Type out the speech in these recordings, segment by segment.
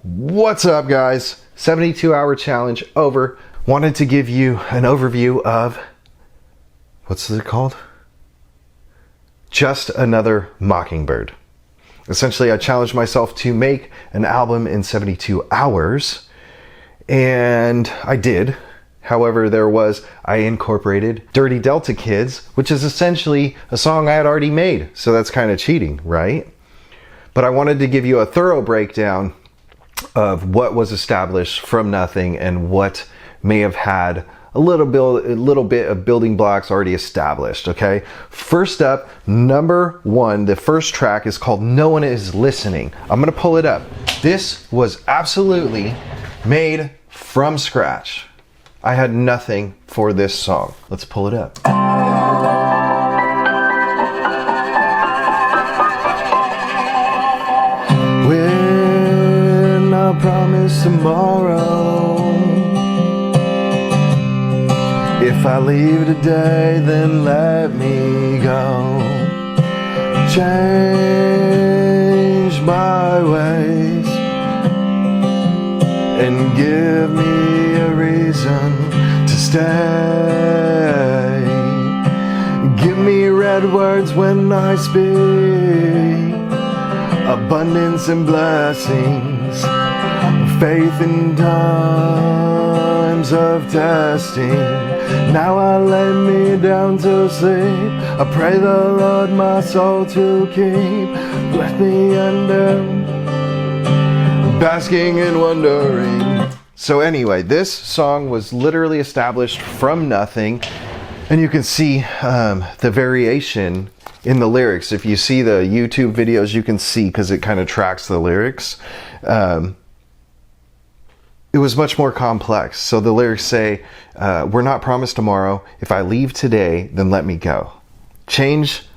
What's up, guys? 72-hour challenge over. Wanted to give you an overview of, what's it called? Just Another Mockingbird. Essentially, I challenged myself to make an album in 72 hours, and I did. However, I incorporated Dirty Delta Kids, which is essentially a song I had already made. So that's kind of cheating, right? But I wanted to give you a thorough breakdown of what was established from nothing and what may have had a little bit of building blocks already established, okay? First up, number one, the first track is called No One Is Listening. I'm gonna pull it up. This was absolutely made from scratch. I had nothing for this song. Let's pull it up. When I promise tomorrow, if I leave today, then let me go. Change my ways and give me a reason to stay. Give me red words when I speak, abundance and blessings, faith in times of testing. Now I lay me down to sleep. I pray the Lord my soul to keep. Let me under, basking and wondering. So anyway, this song was literally established from nothing, and you can see the variation in the lyrics. If you see the YouTube videos, you can see, because it kind of tracks the lyrics. It was much more complex. So the lyrics say, we're not promised tomorrow. If I leave today, then let me go. It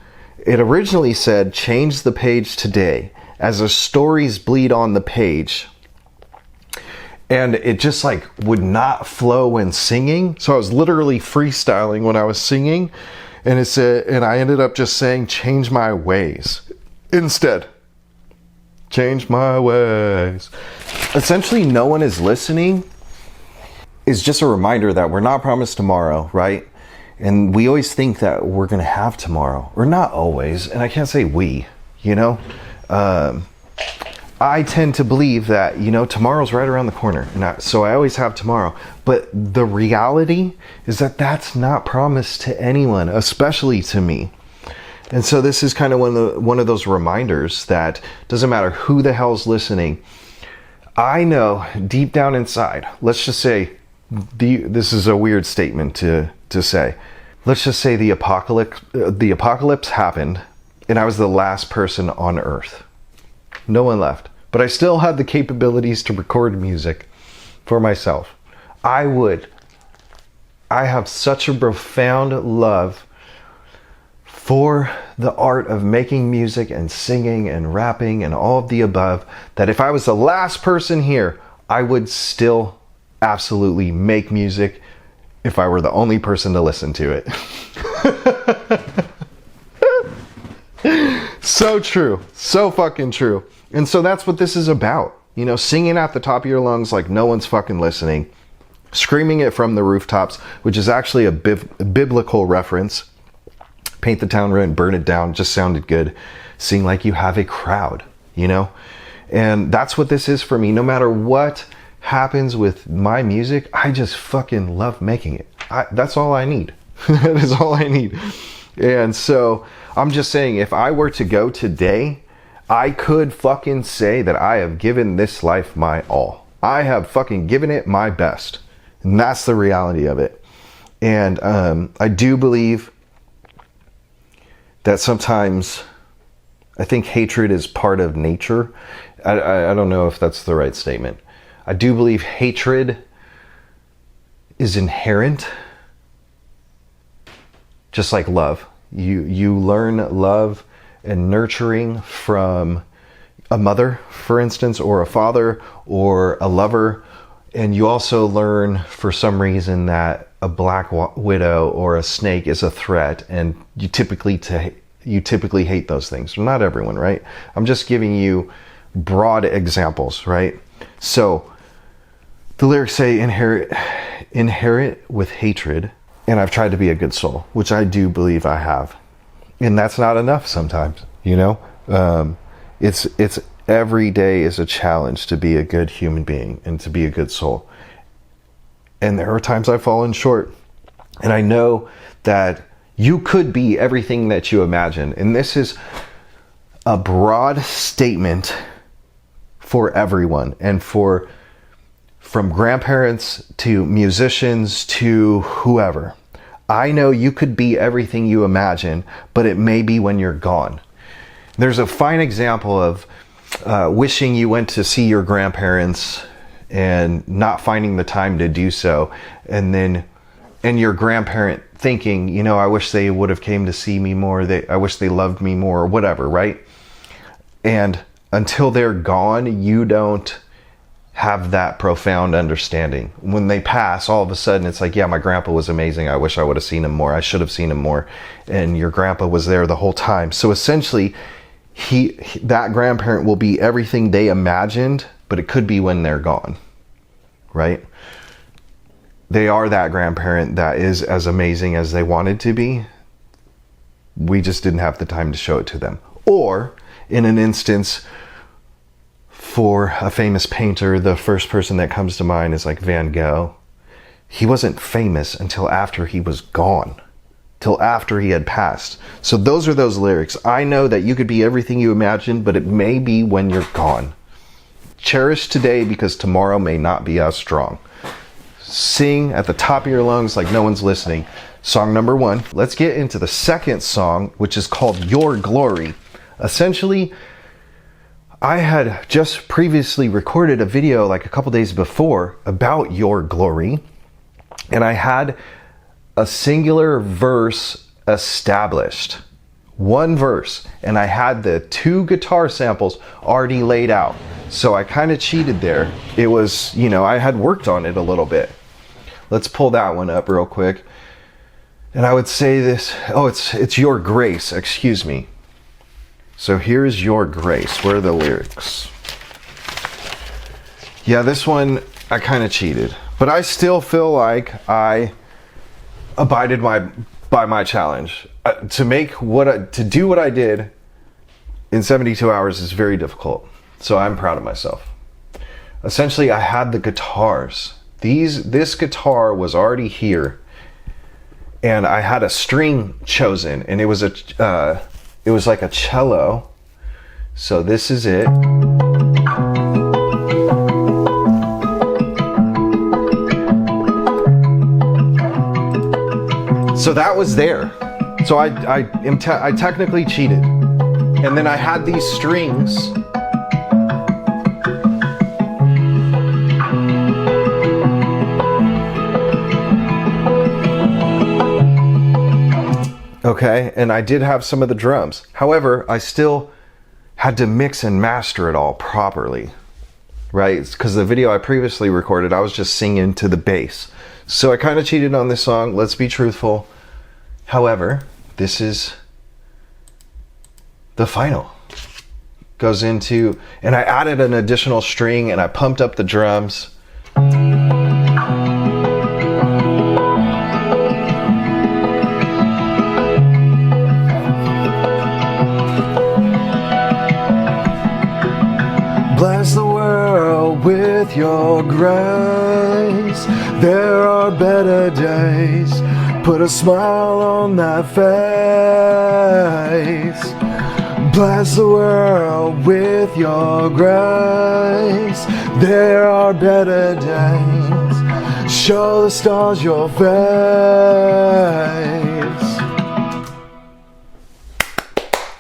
originally said, change the page today as the stories bleed on the page. And it just would not flow when singing. So I was literally freestyling when I was singing. And it said, and I ended up just saying, change my ways instead. Change my ways. Essentially, No One Is Listening is just a reminder that we're not promised tomorrow, right? And we always think that we're going to have tomorrow. Or not always. And I can't say we, I tend to believe that, tomorrow's right around the corner. So I always have tomorrow. But the reality is that that's not promised to anyone, especially to me. And so this is kind of one of those reminders that doesn't matter who the hell's listening. I know deep down inside, let's just say, this is a weird statement to say. Let's just say the apocalypse happened and I was the last person on earth. No one left. But I still had the capabilities to record music for myself. I have such a profound love for the art of making music and singing and rapping and all of the above, that if I was the last person here, I would still absolutely make music if I were the only person to listen to it. So true. So fucking true. And so that's what this is about. Singing at the top of your lungs like no one's fucking listening. Screaming it from the rooftops, which is actually a biblical reference. Paint the town red, burn it down, just sounded good. Sing like you have a crowd, And that's what this is for me. No matter what happens with my music, I just fucking love making it. That's all I need. That is all I need. And so I'm just saying, if I were to go today, I could fucking say that I have given this life my all. I have fucking given it my best. And that's the reality of it. And I do believe that sometimes I think hatred is part of nature. I don't know if that's the right statement. I do believe hatred is inherent, just like love. You learn love and nurturing from a mother, for instance, or a father, or a lover. And you also learn, for some reason, that a black widow or a snake is a threat, and you typically hate those things. Not everyone, right? I'm just giving you broad examples, right? So the lyrics say, inherit with hatred, and I've tried to be a good soul, which I do believe I have. And that's not enough sometimes, you know? It's every day is a challenge to be a good human being and to be a good soul. And there are times I've fallen short. And I know that you could be everything that you imagine. And this is a broad statement for everyone, and from grandparents to musicians to whoever. I know you could be everything you imagine, but it may be when you're gone. There's a fine example of wishing you went to see your grandparents and not finding the time to do so, and your grandparent thinking, you know, I wish they would have came to see me more, I wish they loved me more, or whatever, right? And until they're gone, you don't have that profound understanding. When they pass, all of a sudden it's like, yeah, my grandpa was amazing, I wish I would have seen him more, I should have seen him more. And your grandpa was there the whole time. So essentially, that grandparent will be everything they imagined, but it could be when they're gone, right? They are that grandparent that is as amazing as they wanted to be. We just didn't have the time to show it to them. Or, in an instance, for a famous painter, the first person that comes to mind is like Van Gogh. He wasn't famous until after he was gone, till after he had passed. So those are those lyrics. I know that you could be everything you imagined, but it may be when you're gone. Cherish today, because tomorrow may not be as strong. Sing at the top of your lungs like no one's listening. Song number 1. Let's get into the second song, which is called Your Glory. Essentially, I had just previously recorded a video like a couple days before about your glory, and I had a singular verse established. One verse, and I had the 2 guitar samples already laid out. So I kind of cheated there. It was, you know, I had worked on it a little bit. Let's pull that one up real quick. And I would say this, it's Your Grace, excuse me. So here's Your Grace. Where are the lyrics? Yeah, this one, I kind of cheated. But I still feel like I abided by my challenge. To do what I did in 72 hours is very difficult. So I'm proud of myself. Essentially, I had the guitars. This guitar was already here, and I had a string chosen, and it was like a cello. So this is it. So that was there. So I technically cheated. And then I had these strings. Okay, and I did have some of the drums. However, I still had to mix and master it all properly, right? Because the video I previously recorded, I was just singing to the bass. So I kind of cheated on this song, let's be truthful. However, this is the final. Goes into, and I added an additional string and I pumped up the drums. Bless the world with your grace. There are better days. Put a smile on that face. Bless the world with your grace. There are better days. Show the stars your face.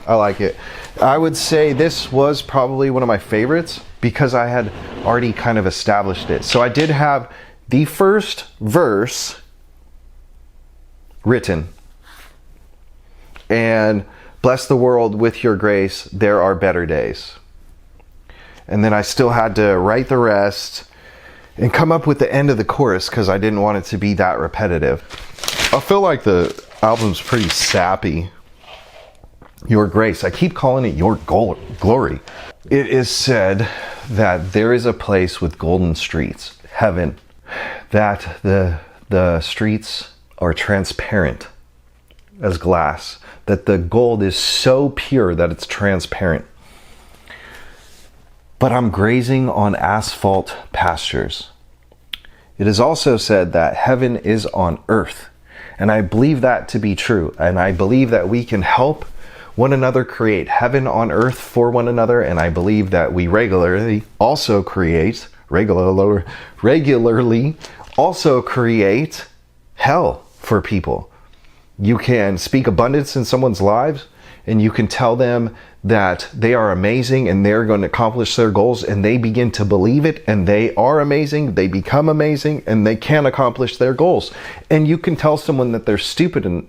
I like it. I would say this was probably one of my favorites because I had already kind of established it. So I did have the first verse written, and bless the world with your grace, there are better days. And then I still had to write the rest and come up with the end of the chorus because I didn't want it to be that repetitive. I feel like the album's pretty sappy. Your grace. I keep calling it your glory. It is said that there is a place with golden streets, heaven, that the streets are transparent as glass, that the gold is so pure that it's transparent. But I'm grazing on asphalt pastures. It is also said that heaven is on earth. And I believe that to be true. And I believe that we can help one another create heaven on earth for one another. And I believe that we regularly also create hell for people. You can speak abundance in someone's lives, and you can tell them that they are amazing and they're going to accomplish their goals, and they begin to believe it, and they are amazing, they become amazing, and they can accomplish their goals. And you can tell someone that they're stupid, and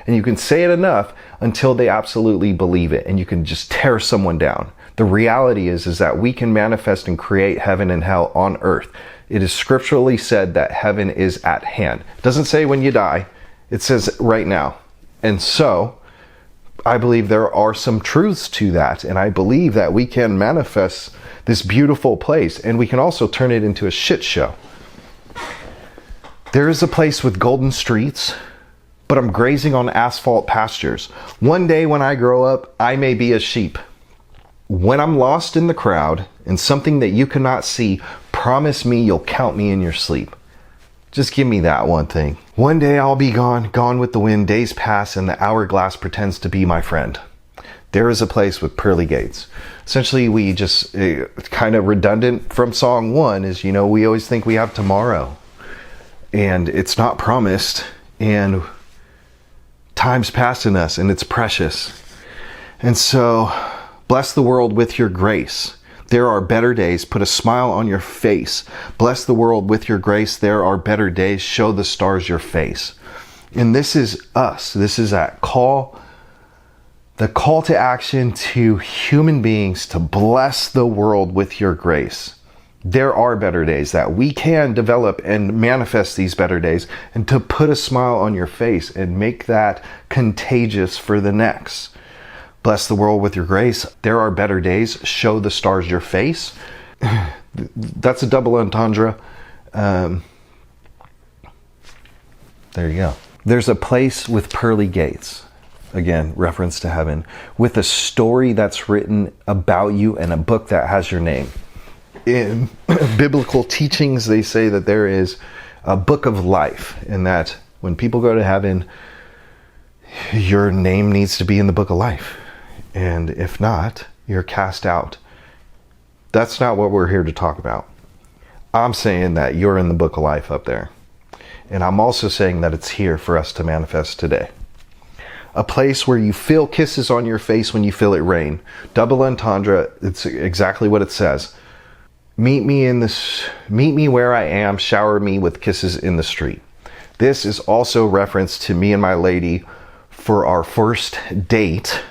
you can say it enough until they absolutely believe it, and you can just tear someone down. The reality is that we can manifest and create heaven and hell on earth. It is scripturally said that heaven is at hand. It doesn't say when you die. It says right now. And so I believe there are some truths to that. And I believe that we can manifest this beautiful place, and we can also turn it into a shit show. There is a place with golden streets, but I'm grazing on asphalt pastures. One day when I grow up, I may be a sheep. When I'm lost in the crowd and something that you cannot see, promise me you'll count me in your sleep. Just give me that one thing. One day I'll be gone with the wind. Days pass and the hourglass pretends to be my friend. There is a place with pearly gates. Essentially, we just, kind of redundant from song 1 is, we always think we have tomorrow. And it's not promised. And time's passing us, and it's precious. And so, bless the world with your grace. There are better days. Put a smile on your face. Bless the world with your grace. There are better days. Show the stars your face. And this is us. This is that call. The call to action to human beings to bless the world with your grace. There are better days, that we can develop and manifest these better days, and to put a smile on your face and make that contagious for the next. Bless the world with your grace. There are better days. Show the stars your face. That's a double entendre. There you go. There's a place with pearly gates. Again, reference to heaven. With a story that's written about you and a book that has your name. In biblical teachings, they say that there is a book of life, and that when people go to heaven, your name needs to be in the book of life. And if not, you're cast out. That's not what we're here to talk about. I'm saying that you're in the book of life up there. And I'm also saying that it's here for us to manifest today. A place where you feel kisses on your face when you feel it rain. Double entendre, it's exactly what it says. Meet me where I am, shower me with kisses in the street. This is also reference to me and my lady for our first date.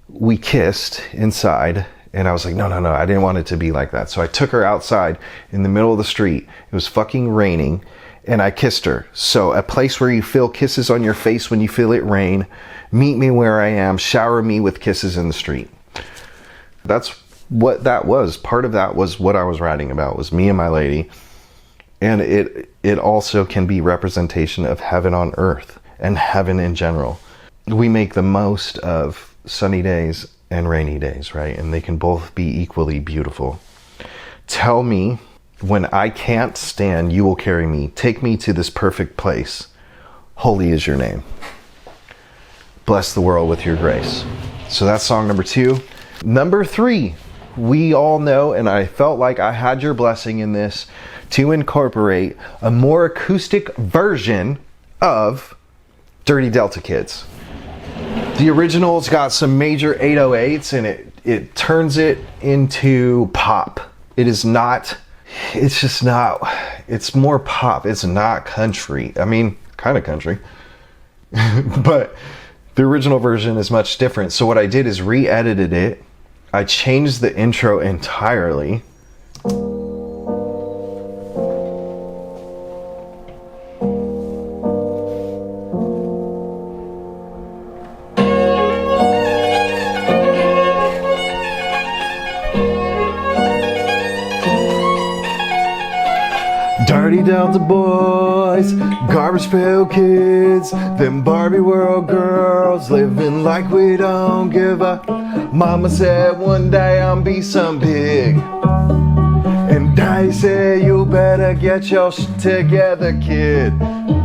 We kissed inside, and I was like, no, I didn't want it to be like that. So I took her outside in the middle of the street. It was fucking raining, and I kissed her. So a place where you feel kisses on your face when you feel it rain. Meet me where I am, shower me with kisses in the street. That's what that was. Part of that was what I was writing about, was me and my lady. And it also can be representation of heaven on earth and heaven in general. We make the most of sunny days and rainy days, right? And they can both be equally beautiful. Tell me, when I can't stand, you will carry me. Take me to this perfect place. Holy is your name. Bless the world with your grace. So that's song number 2. Number 3, we all know, and I felt like I had your blessing in this, to incorporate a more acoustic version of Dirty Delta Kids. The original's got some major 808s, and it turns it into pop. It's more pop. It's not country. I mean, kind of country. But the original version is much different. So what I did is re-edited it. I changed the intro entirely. Delta boys, garbage pail kids, them Barbie world girls, living like we don't give a. Mama said one day I'll be some pig, and Daddy said you better get your shit together, kid.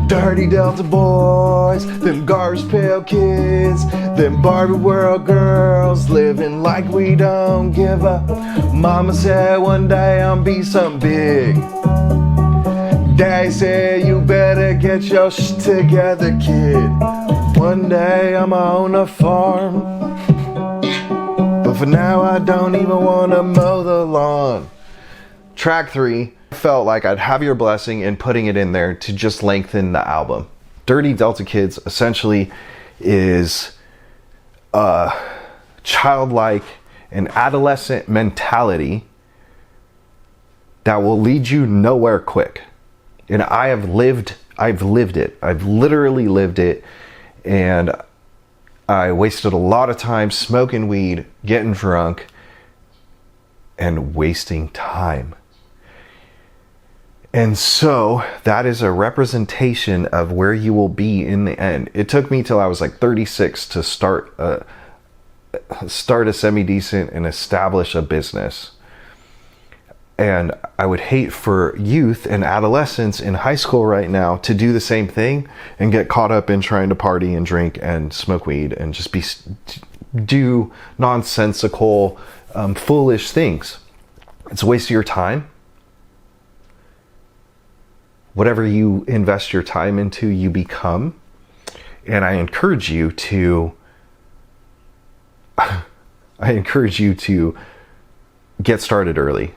Dirty Delta boys, them garbage pail kids, them Barbie world girls, living like we don't give a. Mama said one day I'll be some big. Daddy said you better get your shit together, kid. One day I'ma own a farm, but for now I don't even wanna mow the lawn. Track 3, felt like I'd have your blessing in putting it in there to just lengthen the album. Dirty Delta Kids essentially is a childlike and adolescent mentality that will lead you nowhere quick. And I've lived it. I've literally lived it. And I wasted a lot of time smoking weed, getting drunk, and wasting time. And so that is a representation of where you will be in the end. It took me till I was like 36 to start a semi-decent and establish a business. And I would hate for youth and adolescents in high school right now to do the same thing and get caught up in trying to party and drink and smoke weed and just do nonsensical, foolish things. It's a waste of your time. Whatever you invest your time into, you become. And I encourage you to get started early.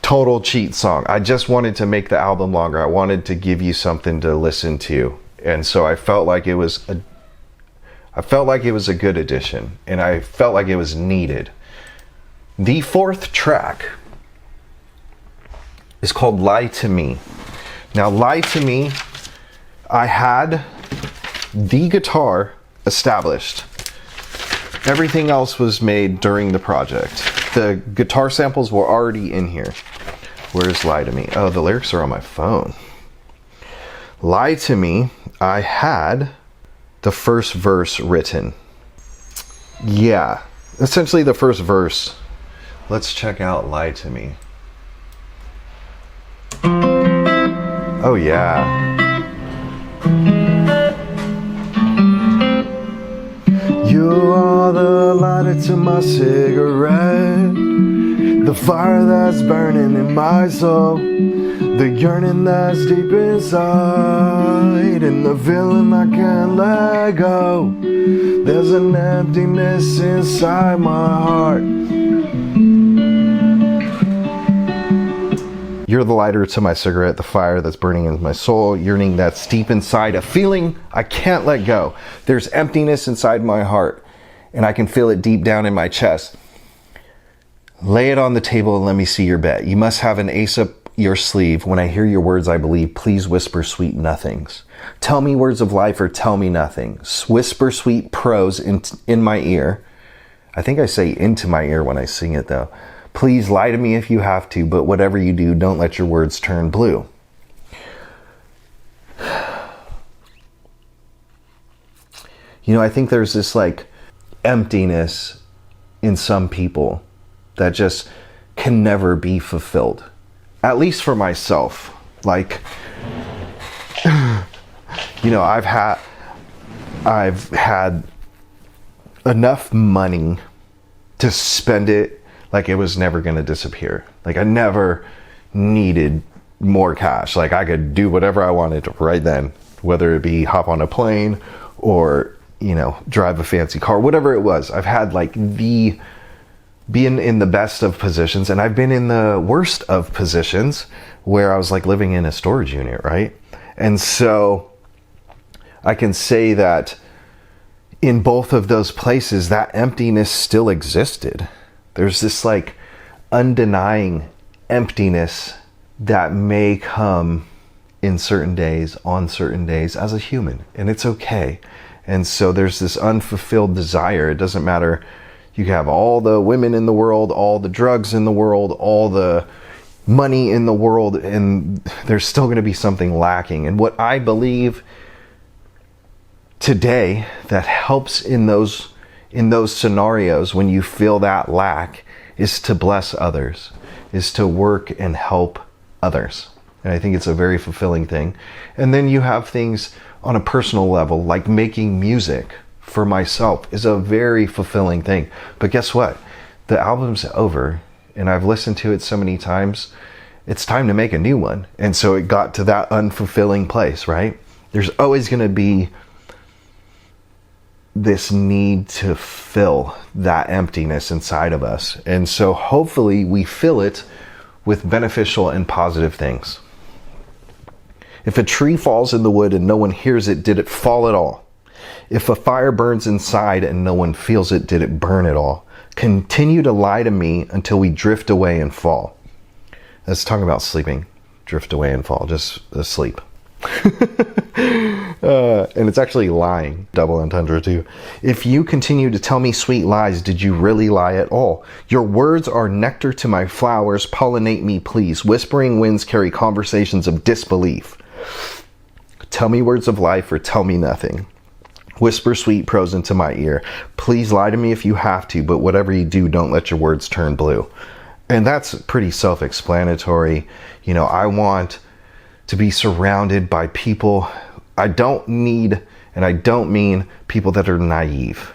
Total cheat song. I just wanted to make the album longer. I wanted to give you something to listen to. And so I felt like it was a good addition, and I felt like it was needed. The 4th track is called Lie to Me. Now, Lie to Me, I had the guitar established. Everything else was made during the project. The guitar samples were already in here. Where's Lie to Me? Oh, the lyrics are on my phone. Lie to Me, I had the first verse written. Yeah, essentially the first verse. Let's check out Lie to Me. Oh yeah. You are the lighter to my cigarette, the fire that's burning in my soul, the yearning that's deep inside, and the feeling I can't let go. There's an emptiness inside my heart. You're the lighter to my cigarette, the fire that's burning in my soul, yearning that's deep inside, a feeling I can't let go. There's emptiness inside my heart, and I can feel it deep down in my chest. Lay it on the table and let me see your bet. You must have an ace up your sleeve. When I hear your words, I believe. Please whisper sweet nothings. Tell me words of life or tell me nothing. Whisper sweet prose in my ear. I think I say into my ear when I sing it though. Please lie to me if you have to, but whatever you do, don't let your words turn blue. You know, I think there's this like emptiness in some people that just can never be fulfilled. At least for myself. Like, you know, I've had enough money to spend it like it was never going to disappear. Like I never needed more cash. Like I could do whatever I wanted right then, whether it be hop on a plane or, you know, drive a fancy car, whatever it was. I've had like been in the best of positions, and I've been in the worst of positions where I was like living in a storage unit, right? And so I can say that in both of those places, that emptiness still existed. There's this like undenying emptiness that may come in certain days, on certain days as a human, and it's okay. And so there's this unfulfilled desire. It doesn't matter. You can have all the women in the world, all the drugs in the world, all the money in the world, and there's still going to be something lacking. And what I believe today that helps in those scenarios when you feel that lack is to bless others, is to work and help others. And I think it's a very fulfilling thing. And then you have things on a personal level, like making music for myself is a very fulfilling thing. But guess what? The album's over, and I've listened to it so many times, it's time to make a new one. And so it got to that unfulfilling place, right? There's always going to be this need to fill that emptiness inside of us. And so hopefully we fill it with beneficial and positive things. If a tree falls in the wood and no one hears it, did it fall at all? If a fire burns inside and no one feels it, did it burn at all? Continue to lie to me until we drift away and fall. Let's talk about sleeping. Drift away and fall. Just asleep. And it's actually lying. Double entendre too. If you continue to tell me sweet lies, did you really lie at all? Your words are nectar to my flowers. Pollinate me, please. Whispering winds carry conversations of disbelief. Tell me words of life or tell me nothing. Whisper sweet prose into my ear. Please lie to me if you have to, but whatever you do, don't let your words turn blue. And that's pretty self-explanatory. You know, I want to be surrounded by people. I don't need, and I don't mean people that are naive.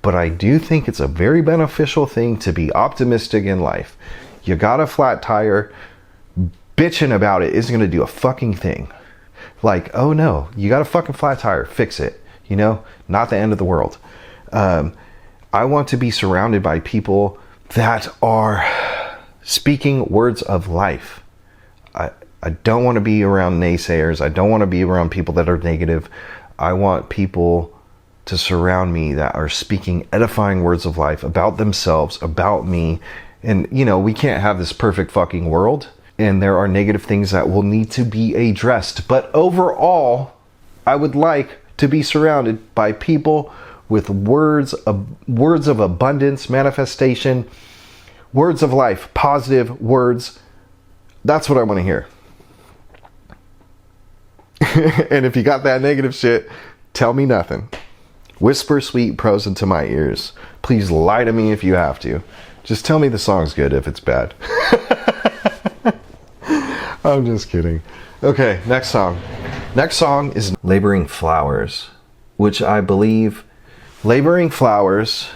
But I do think it's a very beneficial thing to be optimistic in life. You got a flat tire, bitching about it isn't going to do a fucking thing. Like, oh no, you got a fucking flat tire, fix it. You know, not the end of the world. I want to be surrounded by people that are speaking words of life. I don't want to be around naysayers. I don't want to be around people that are negative. I want people to surround me that are speaking edifying words of life about themselves, about me. And, you know, we can't have this perfect fucking world. And there are negative things that will need to be addressed. But overall, I would like to be surrounded by people with words of abundance, manifestation, words of life, positive words. That's what I want to hear. And if you got that negative shit, tell me nothing. Whisper sweet prose into my ears. Please lie to me if you have to. Just tell me the song's good if it's bad. I'm just kidding. Okay, next song. Next song is Laboring Flowers, which I believe Laboring Flowers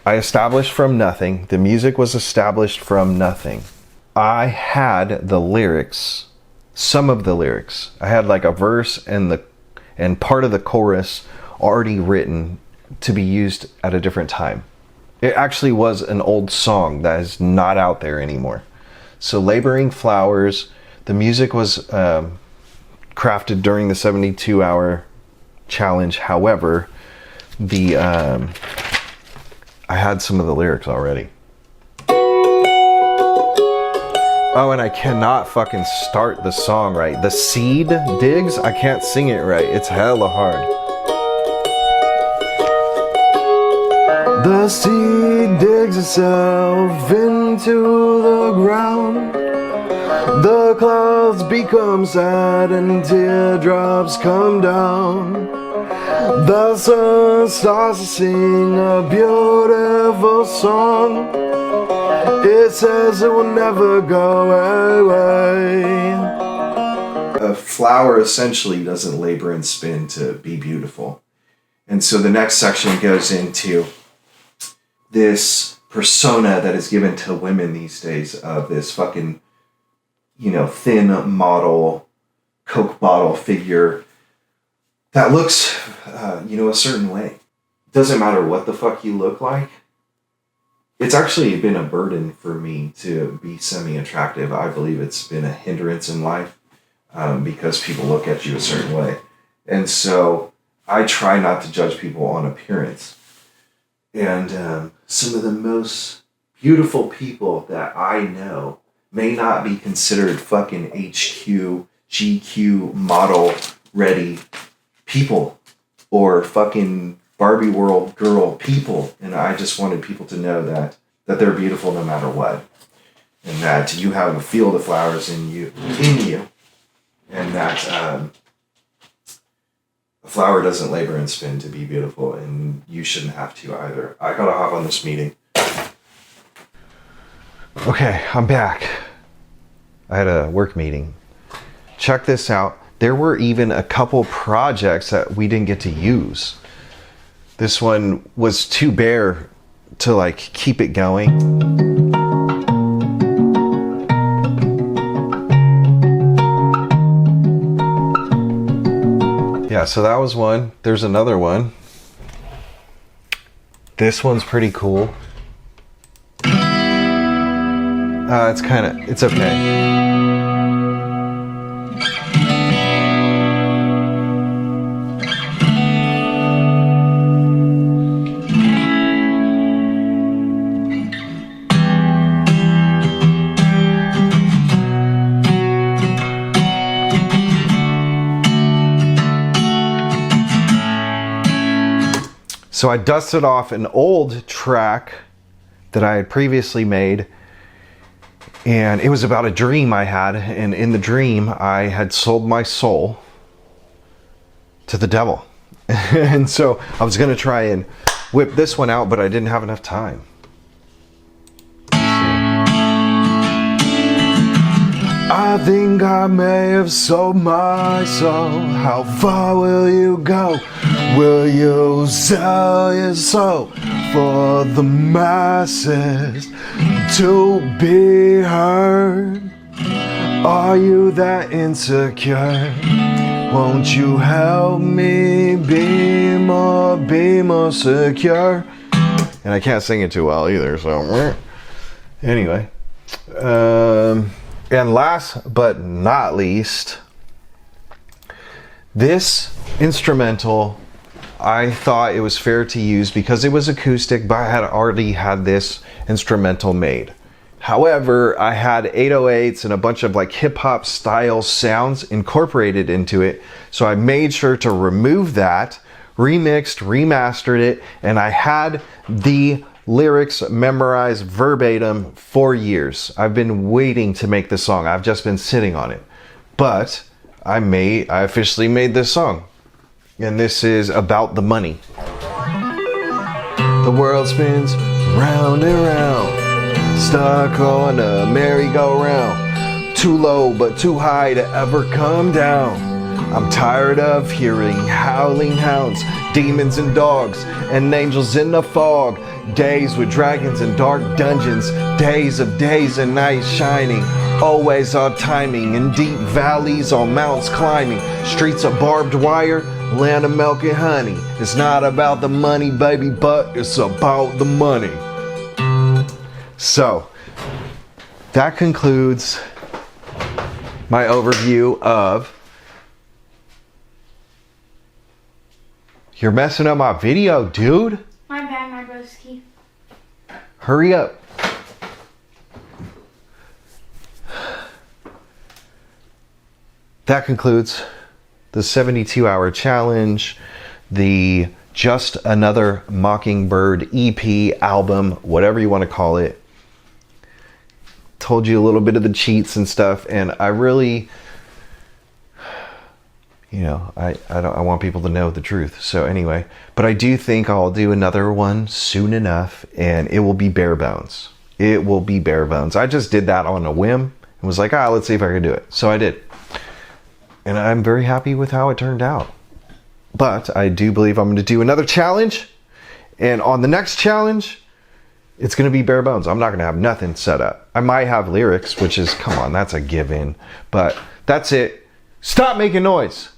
I established from nothing. The music was established from nothing. I had the lyrics, some of the lyrics. I had like a verse and part of the chorus already written to be used at a different time. It actually was an old song that is not out there anymore. So Laboring Flowers, the music was crafted during the 72-hour challenge. However, I had some of the lyrics already. Oh, and I cannot fucking start the song right. The seed digs, I can't sing it right. It's hella hard. The seed digs itself into the ground. The clouds become sad and teardrops come down. The sun starts to sing a beautiful song. It says it will never go away. A flower essentially doesn't labor and spin to be beautiful. And so the next section goes into this persona that is given to women these days of this fucking, you know, thin model, Coke bottle figure that looks, a certain way. Doesn't matter what the fuck you look like. It's actually been a burden for me to be semi-attractive. I believe it's been a hindrance in life because people look at you a certain way. And so I try not to judge people on appearance. And some of the most beautiful people that I know may not be considered fucking HQ, GQ, model ready people or fucking Barbie world girl people. And I just wanted people to know that they're beautiful no matter what. and that you have a field of flowers in you, and that a flower doesn't labor and spin to be beautiful, and you shouldn't have to either. I gotta hop on this meeting. Okay, I'm back. I had a work meeting. Check this out. There were even a couple projects that we didn't get to use. This one was too bare to like keep it going. Yeah, so that was one. There's another one. This one's pretty cool. It's okay. So I dusted off an old track that I had previously made, and it was about a dream I had, and in the dream I had sold my soul to the devil. And so I was gonna try and whip this one out, but I didn't have enough time. I think I may have sold my soul. How far will you go? Will you sell your soul for the masses to be heard? Are you that insecure? Won't you help me be more secure? And I can't sing it too well either, so anyway. And last but not least, this instrumental, I thought it was fair to use because it was acoustic, but I had already had this instrumental made. However, I had 808s and a bunch of like hip hop style sounds incorporated into it. So I made sure to remove that, remixed, remastered it, and I had the lyrics memorized verbatim for years. I've been waiting to make this song. I've just been sitting on it. But I officially made this song. And this is about the money. The world spins round and round, stuck on a merry-go-round, too low but too high to ever come down. I'm tired of hearing howling hounds, demons and dogs, and angels in the fog. Days with dragons and dark dungeons, days of days and nights shining, always on timing, in deep valleys, on mountains climbing, streets of barbed wire, land of milk and honey. It's not about the money, baby, but it's about the money. So, that concludes my overview of... You're messing up my video, dude. My bad, my broski. Hurry up. That concludes the 72-hour challenge, the Just Another Mockingbird EP, album, whatever you want to call it. Told you a little bit of the cheats and stuff, and I really... You know, I want people to know the truth. So anyway, but I do think I'll do another one soon enough, and it will be bare bones. It will be bare bones. I just did that on a whim and was like, let's see if I can do it. So I did. And I'm very happy with how it turned out. But I do believe I'm going to do another challenge. And on the next challenge, it's going to be bare bones. I'm not going to have nothing set up. I might have lyrics, which is, come on, that's a given. But that's it. Stop making noise.